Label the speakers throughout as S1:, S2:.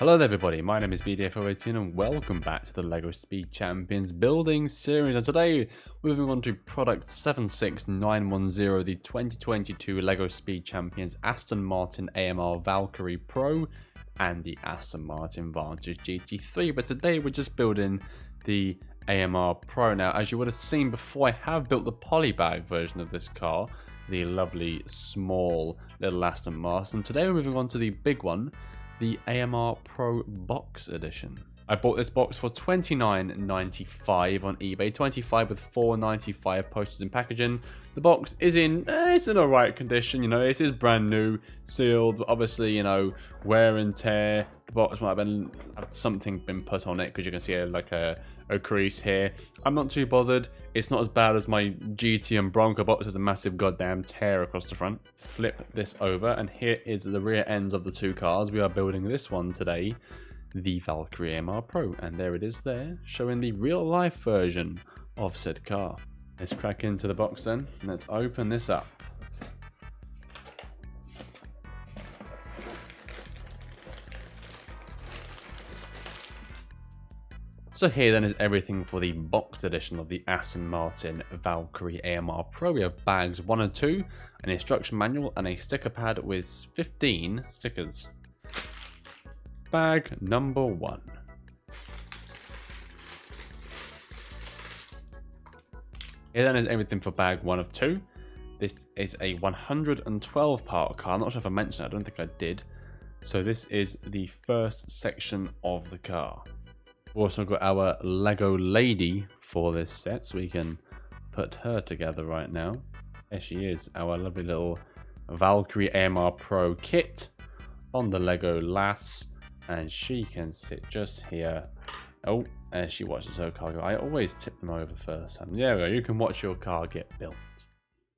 S1: Hello there everybody, my name is BDF018 and welcome back to the LEGO Speed Champions building series, and today we're moving on to product 76910, the 2022 LEGO Speed Champions Aston Martin AMR Valkyrie Pro and the Aston Martin Vantage GT3, but today we're just building the AMR Pro. Now, as you would have seen before, I have built the polybag version of this car, the lovely small little Aston Martin. Today we're moving on to the big one, the AMR Pro Box Edition. I bought this box for $29.95 on eBay, 25 with $4.95 postage and packaging. The box is it's in alright condition, you know, it is brand new, sealed, but obviously, you know, wear and tear. The box might have something been put on it, because you can see like a crease here. I'm not too bothered. It's not as bad as my GT and Bronco box. There's a massive goddamn tear across the front. Flip this over, and here is the rear ends of the two cars. We are building this one today, the Valkyrie AMR Pro, and there it is there, showing the real life version of said car. Let's crack into the box then. Let's open this up. So here then is everything for the boxed edition of the Aston Martin Valkyrie AMR Pro. We have bags 1 and 2, an instruction manual, and a sticker pad with 15 stickers. Bag number 1. Here then is everything for bag 1 of 2. This is a 112 part car. I'm not sure if I mentioned it, I don't think I did. So this is the first section of the car. We've also got our Lego lady for this set, so we can put her together right now. There she is, our lovely little Valkyrie AMR Pro kit on the Lego lass, and she can sit just here. Oh, as she watches her car go. I always tip them over first. And there we go, you can watch your car get built.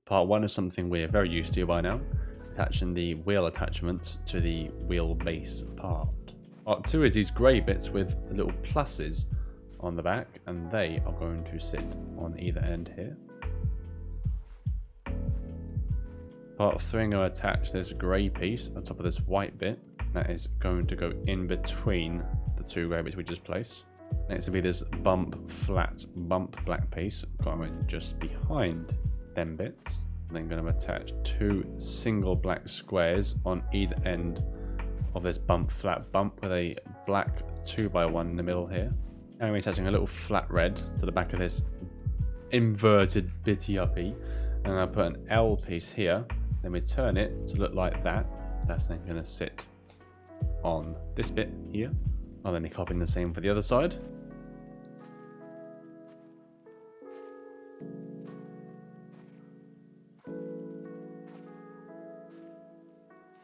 S1: Part 1 is something we're very used to by now, attaching the wheel attachments to the wheelbase part. Part 2 is these grey bits with little pluses on the back, and they are going to sit on either end here. Part 3, I'm going to attach this grey piece on top of this white bit. That is going to go in between the two grey bits we just placed. Next will be this flat bump black piece going just behind them bits. Then going to attach 2 single black squares on either end of this flat bump with a black 2x1 in the middle here. And we're attaching a little flat red to the back of this inverted bitty uppy. And I'll put an L piece here. Then we turn it to look like that. That's then going to sit on this bit here. I'll then be copying the same for the other side.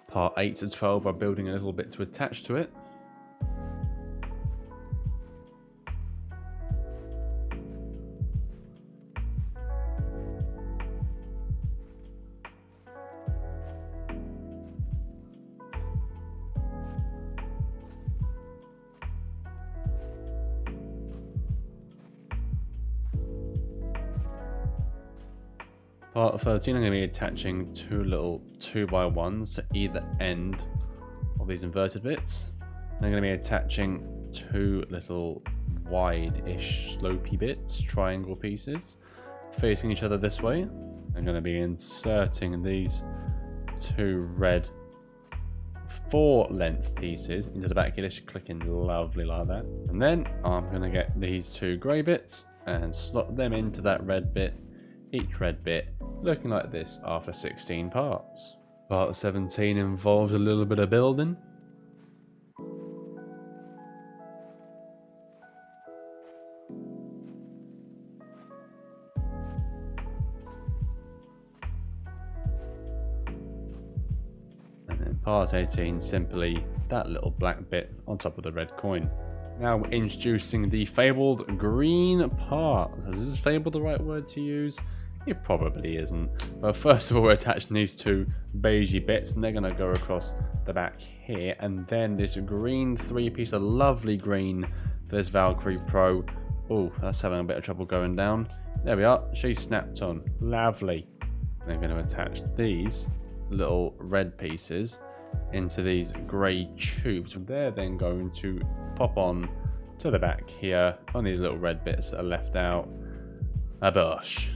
S1: Part 8 to 12 are building a little bit to attach to it. Part 13, I'm going to be attaching 2 little 2x1s to either end of these inverted bits. I'm going to be attaching 2 little wide-ish slopey bits, triangle pieces, facing each other this way. I'm going to be inserting these 2 red 4-length pieces into the back here. They should click in lovely like that. And then I'm going to get these 2 grey bits and slot them into that red bit. Each red bit looking like this after 16 parts. Part 17 involves a little bit of building. And then part 18, simply that little black bit on top of the red coin. Now we're introducing the fabled green part. Is this fabled the right word to use? It probably isn't. But first of all, we're attaching these 2 beigey bits, and they're going to go across the back here. And then this green 3-piece, a lovely green for this Valkyrie Pro. Oh, that's having a bit of trouble going down. There we are. She snapped on. Lovely. They're going to attach these little red pieces into these grey tubes. They're then going to pop on to the back here on these little red bits that are left out. A bush.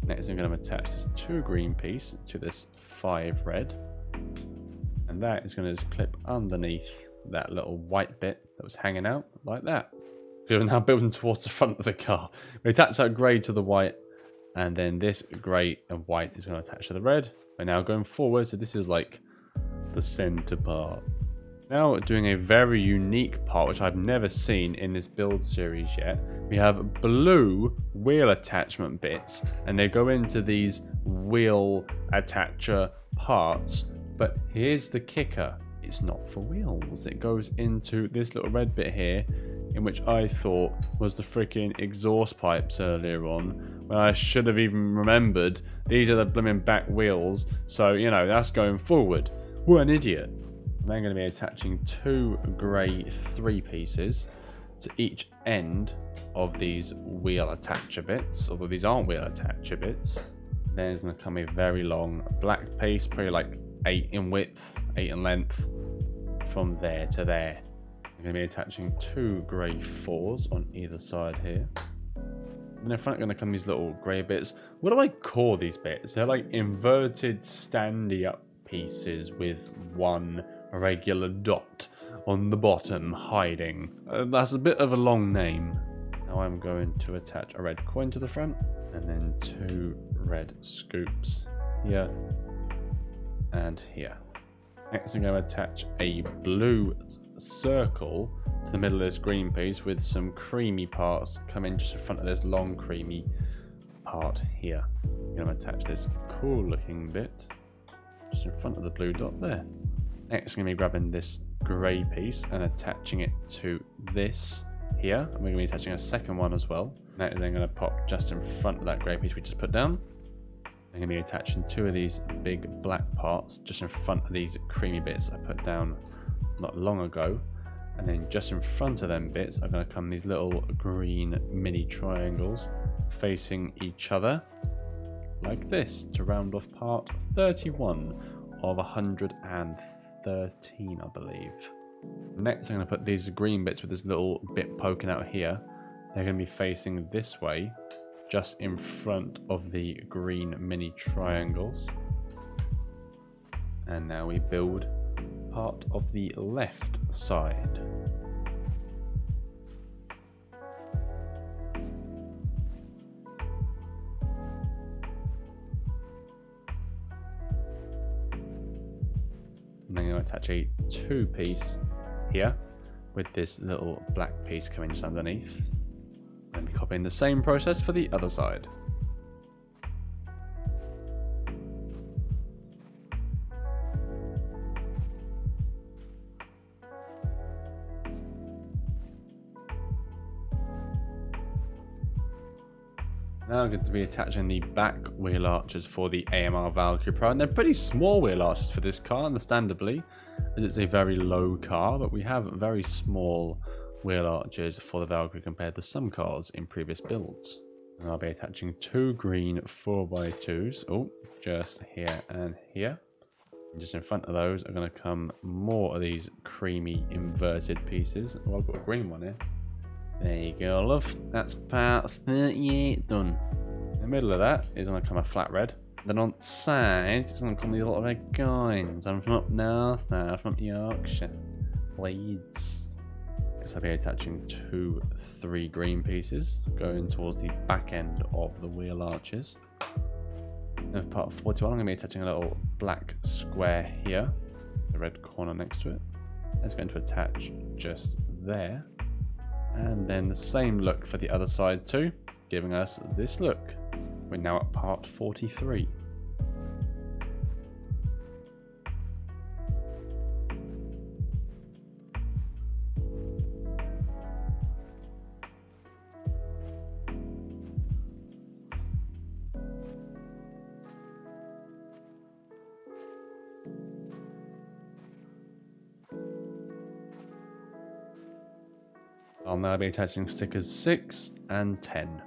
S1: Next I'm going to attach this 2 green piece to this 5 red. And that is going to just clip underneath that little white bit that was hanging out like that. We're now building towards the front of the car. We attach that grey to the white, and then this grey and white is going to attach to the red. We're now going forward, so this is like the center part. Now doing a very unique part which I've never seen in this build series yet. We have blue wheel attachment bits, and they go into these wheel attacher parts. But here's the kicker, it's not for wheels. It goes into this little red bit here, in which I thought was the freaking exhaust pipes earlier on, when I should have even remembered these are the blooming back wheels. So, you know, that's going forward. What an idiot. I'm then going to be attaching 2 grey 3 pieces to each end of these wheel attacher bits, although these aren't wheel attacher bits. Then there's going to come a very long black piece, probably like 8 in width, 8 in length, from there to there. I'm going to be attaching 2 grey 4s on either side here. And in front are going to come these little grey bits. What do I call these bits? They're like inverted standy up pieces with 1 regular dot on the bottom hiding. That's a bit of a long name. Now I'm going to attach a red coin to the front, and then 2 red scoops here and here. Next I'm going to attach a blue circle to the middle of this green piece with some creamy parts coming just in front of this long creamy part here. I'm going to attach this cool looking bit just in front of the blue dot there. Next I'm going to be grabbing this grey piece and attaching it to this here. And we're going to be attaching a second one as well. That is then going to pop just in front of that grey piece we just put down. I'm going to be attaching 2 of these big black parts just in front of these creamy bits I put down not long ago. And then just in front of them bits are going to come these little green mini triangles facing each other like this to round off part 31 of 113, I believe. Next I'm going to put these green bits with this little bit poking out here. They're going to be facing this way, just in front of the green mini triangles. And now we build part of the left side. And then I'm going to attach a 2 piece here with this little black piece coming just underneath. And be copying the same process for the other side. Now I'm going to be attaching the back wheel arches for the AMR Valkyrie Pro, and they're pretty small wheel arches for this car, understandably, as it's a very low car, but we have very small wheel arches for the Valkyrie compared to some cars in previous builds. And I'll be attaching 2 green 4x2s, just here and here. And just in front of those are going to come more of these creamy inverted pieces. Oh, I've got a green one here. There you go, love. That's part 38 done. In the middle of that is going to come a flat red. Then on the side, it's going to come these little red coins. I'm from up north now, from up Yorkshire. Leeds. Next I'll be attaching 2 3 green pieces going towards the back end of the wheel arches. And for part 41, I'm going to be attaching a little black square here, the red corner next to it. That's going to attach just there. And then the same look for the other side too, giving us this look. We're now at part 43. I'll now be attaching stickers 6 and 10.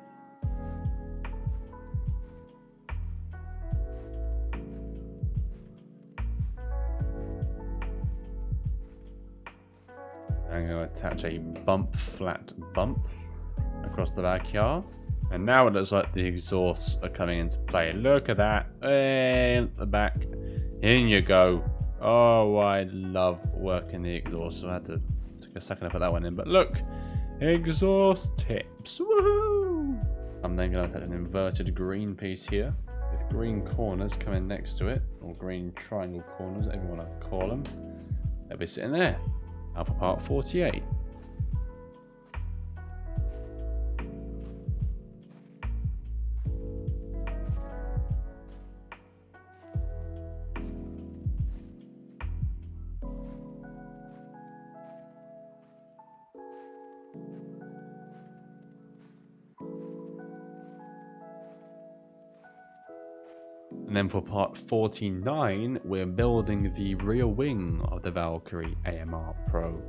S1: attach a flat bump across the backyard. And now it looks like the exhausts are coming into play. Look at that. And the back. In you go. Oh, I love working the exhaust. So I had to take a second to put that one in. But look. Exhaust tips. Woohoo! I'm then going to attach an inverted green piece here, with green corners coming next to it, or green triangle corners, whatever you want to call them. They'll be sitting there. Now for part 48. And then for part 49, we're building the rear wing of the Valkyrie AMR Pro.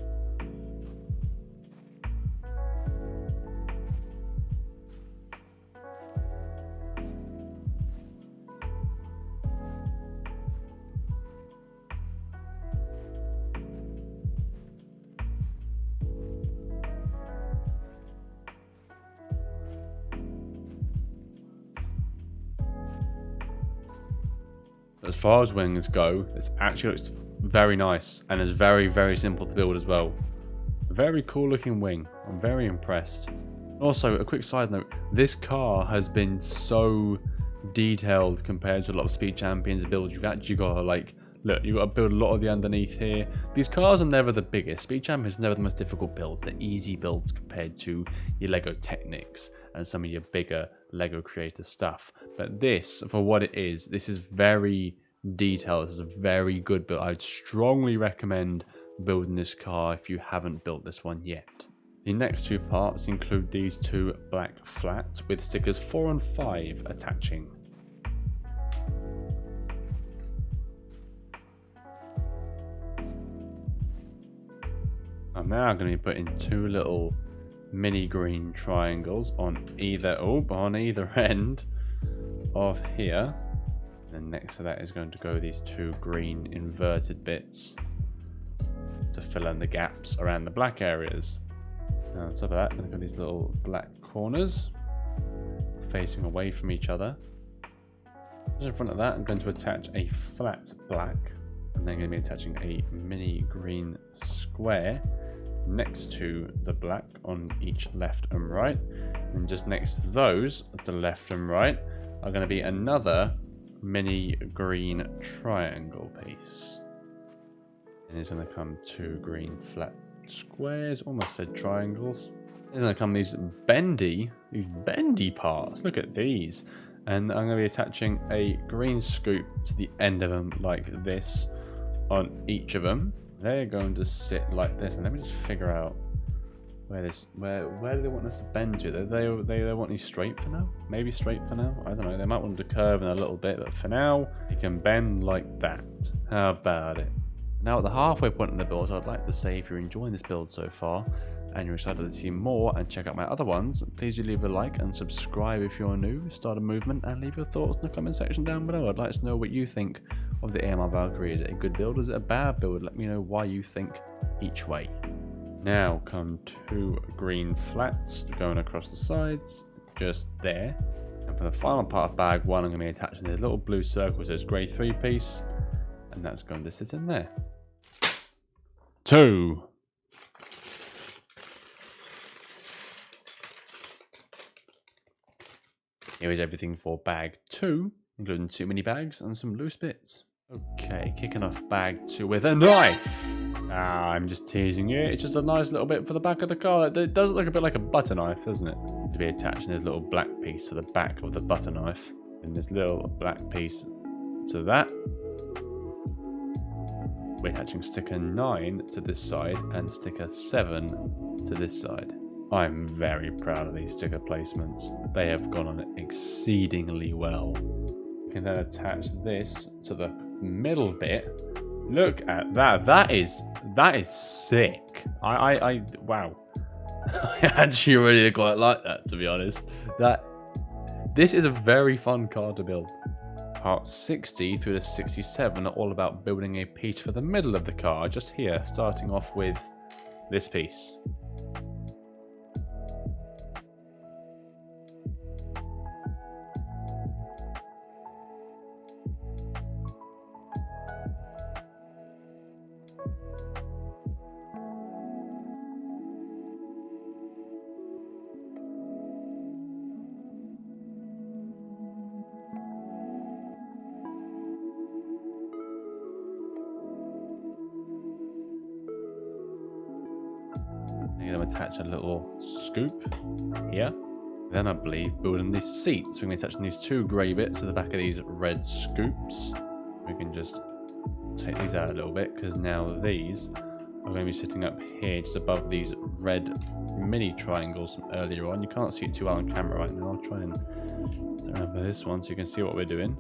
S1: As far as wings go, this actually looks very nice and is very, very simple to build as well. A very cool looking wing. I'm very impressed. Also, a quick side note, this car has been so detailed compared to a lot of Speed Champions builds. You've actually got to like, look, you've got to build a lot of the underneath here. These cars are never the biggest. Speed Champions are never the most difficult builds. They're easy builds compared to your Lego Technics and some of your bigger Lego Creator stuff. But this, for what it is, this is very detailed. This is a very good build. I'd strongly recommend building this car if you haven't built this one yet. The next two parts include these two black flats with stickers 4 and 5 attaching. I'm now going to be putting two little mini green triangles on either end of here, and next to that is going to go these two green inverted bits to fill in the gaps around the black areas. Now on top of that, I'm going to go these little black corners facing away from each other. Just in front of that, I'm going to attach a flat black, and then going to be attaching a mini green square next to the black on each left and right, and just next to those, the left and right, are going to be another mini green triangle piece. And there's going to come two green flat squares, almost said triangles. There's going to come these bendy parts. Look at these. And I'm going to be attaching a green scoop to the end of them like this on each of them. They're going to sit like this, and let me just figure out where do they want us to bend to? They want these straight for now? Maybe straight for now? I don't know. They might want to curve in a little bit, but for now, you can bend like that. How about it? Now at the halfway point in the build, I'd like to say if you're enjoying this build so far, and you're excited to see more and check out my other ones, please do leave a like and subscribe if you're new, start a movement, and leave your thoughts in the comment section down below. I'd like to know what you think of the AMR Valkyrie. Is it a good build? Is it a bad build? Let me know why you think each way. Now come two green flats going across the sides, just there. And for the final part of bag one, I'm going to be attaching this little blue circle to this grey 3 piece, and that's going to sit in there. 2. Here is everything for bag 2, including 2 mini bags and some loose bits. Okay, kicking off bag 2 with a knife. I'm just teasing you. It's just a nice little bit for the back of the car. It does look a bit like a butter knife, doesn't it? To be attaching this little black piece to the back of the butter knife, and this little black piece to that. We're attaching sticker 9 to this side and sticker 7 to this side. I'm very proud of these sticker placements. They have gone on exceedingly well. You can then attach this to the middle bit. Look at that. That is sick. Wow. I actually really quite like that, to be honest. This is a very fun car to build. Parts 60 through to 67 are all about building a piece for the middle of the car, just here, starting off with this piece. I'm going to attach a little scoop here. Then I believe building these seats. We're going to be attaching these two grey bits to the back of these red scoops. We can just take these out a little bit because now these are going to be sitting up here just above these red mini triangles from earlier on. You can't see it too well on camera right now. I'll try and remember this one so you can see what we're doing.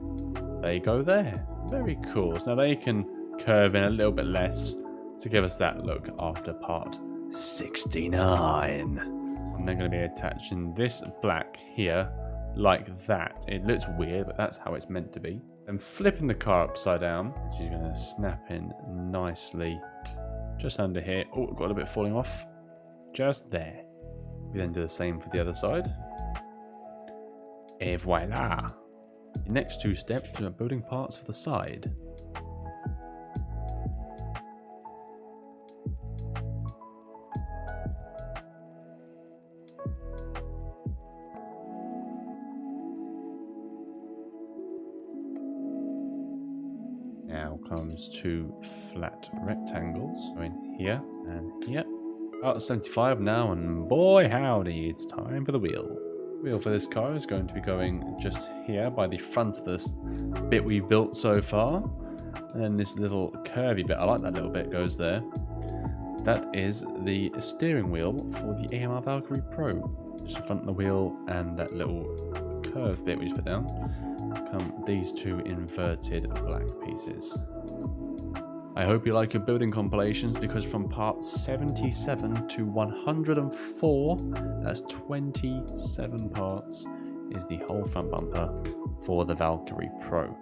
S1: They go there. Very cool. So now they can curve in a little bit less to give us that look after part 69. I'm then going to be attaching this black here like that. It looks weird, but that's how it's meant to be. And flipping the car upside down, she's going to snap in nicely just under here. Oh, got a bit falling off. Just there. We then do the same for the other side. Et voila. The next two steps are building parts for the side. Now comes two flat rectangles going here and here. About 75 now, and boy howdy, it's time for the wheel. The wheel for this car is going to be going just here by the front of the bit we've built so far. And then this little curvy bit, I like that little bit, goes there. That is the steering wheel for the AMR Valkyrie Pro. Just the front of the wheel and that little curved bit we just put down. Come these two inverted black pieces. I hope you like your building compilations, because from part 77 to 104, that's 27 parts, is the whole front bumper for the Valkyrie Pro.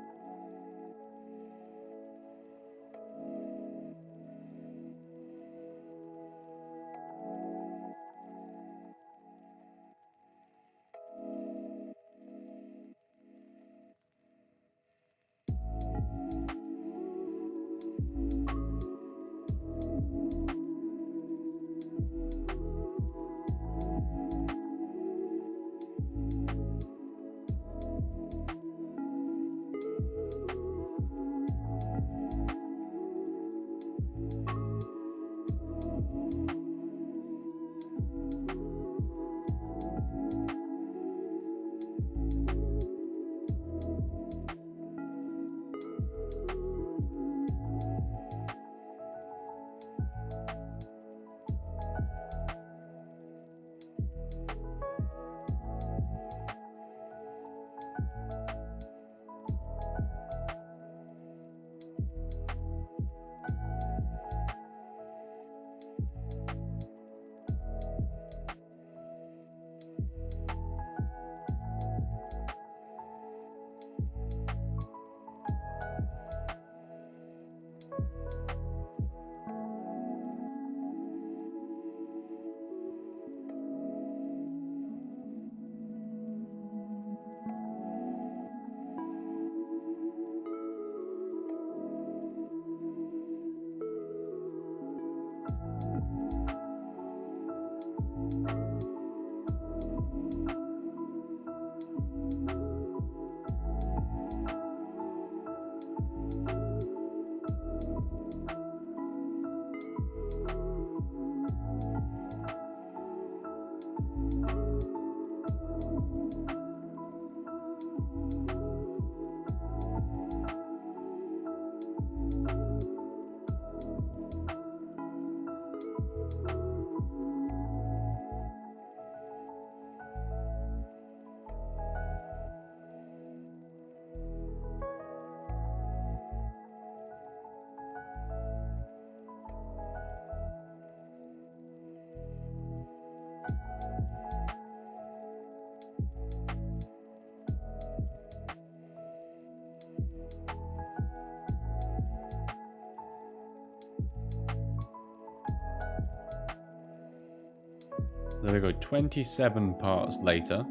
S1: there we go, 27 parts later,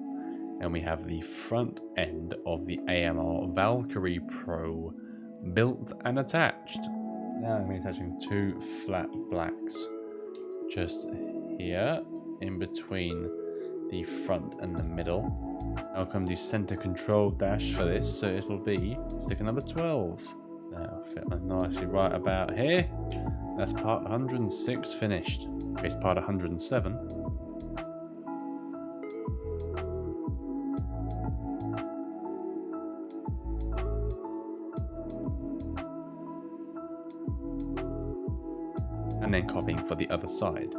S1: and we have the front end of the AMR Valkyrie Pro built and attached. Now I'm attaching 2 flat blacks just here in between the front and the middle. Now comes the center control dash for this, so it'll be sticker number 12. That'll fit nicely right about here. That's part 106 finished. Here's part 107. And then copying for the other side.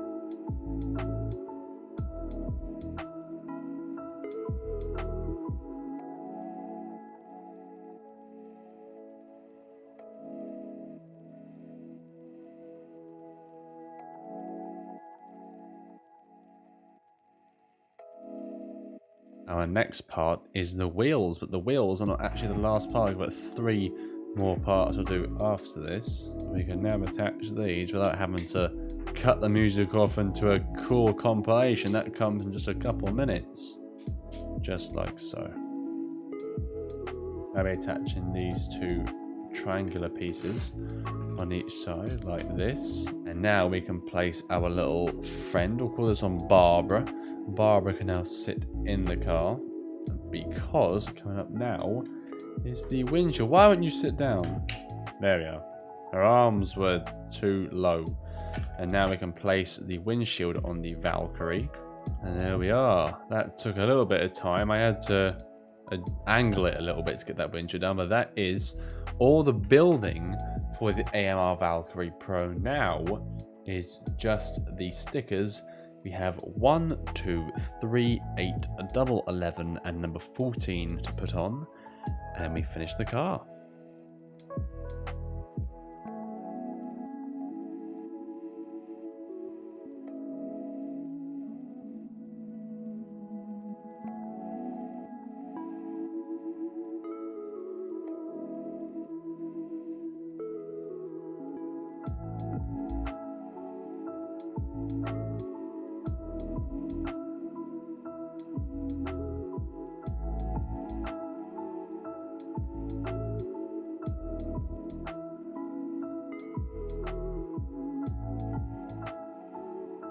S1: Our next part is the wheels, but the wheels are not actually the last part. We've got 3 more parts we'll do after this. We can now attach these without having to cut the music off into a cool compilation. That comes in just a couple minutes. Just like so. I'll be attaching these 2 triangular pieces on each side like this. And now we can place our little friend. We'll call this one Barbara. Barbara can now sit in the car because coming up now is the windshield. Why won't you sit down? There we are. Her arms were too low. And now we can place the windshield on the Valkyrie. And there we are. That took a little bit of time. I had to angle it a little bit to get that windshield down. But that is all the building for the AMR Valkyrie Pro. Now is just the stickers. We have 1, 2, 3, 8, double 11, and number 14 to put on. And we finish the car.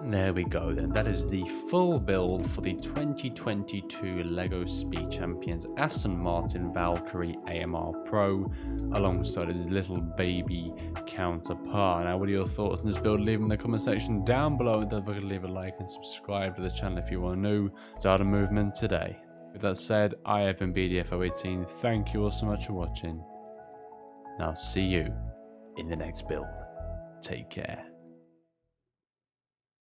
S1: There we go then, that is the full build for the 2022 LEGO Speed Champions Aston Martin Valkyrie AMR Pro alongside his little baby counterpart. Now what are your thoughts on this build? Leave them in the comment section down below, and don't forget to leave a like and subscribe to the channel if you are new. Start a movement today. With that said, I have been BDF018, thank you all so much for watching, and I'll see you in the next build. Take care.